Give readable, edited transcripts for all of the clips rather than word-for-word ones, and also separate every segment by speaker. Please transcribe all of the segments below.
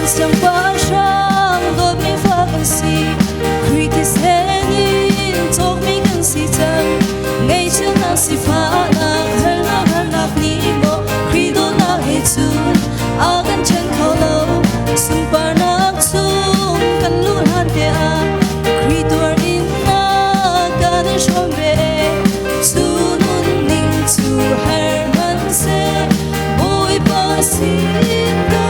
Speaker 1: 想關上個面花更是 Kritis hangin Tok mi更是真 Ngay chân na si pha nak Nak ni mo Krido na he tun Agan chân khao lâu Sun par nak tung Kan lun han te a Krido ar in na Gaden shom be Tu nun ning tu her man se Oi pa sin da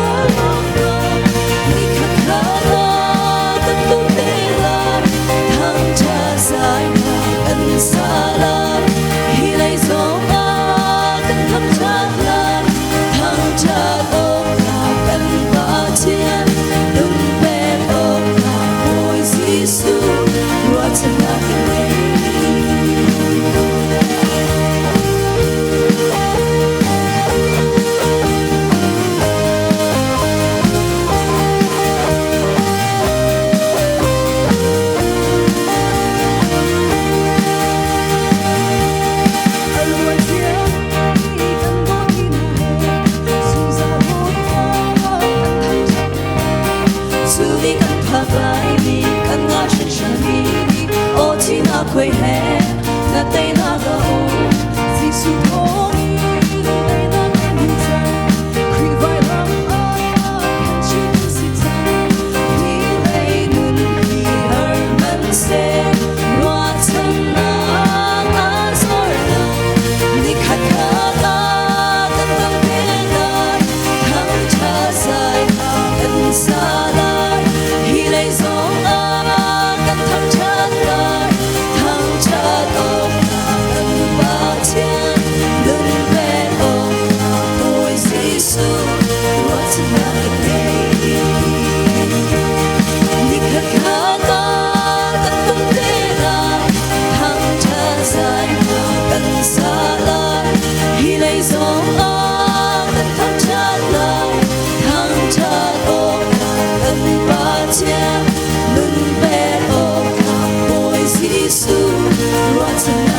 Speaker 1: Salam hilai zonga kan tham chak lan thang chak ok na kan ba tian dum pe ok na boy Giêsu what a lovely quay hè là tay na gấu vì sự thôi tay na em hình dáng khi vai lắm anh chỉ biết sự thật vì lấy nun vì ở bên xe loa chân na ngã rồi đâu đi khát khát ta cần tâm thế lại thăng cha dài cần xa lại khi lấy gió cần thăng cha lại What's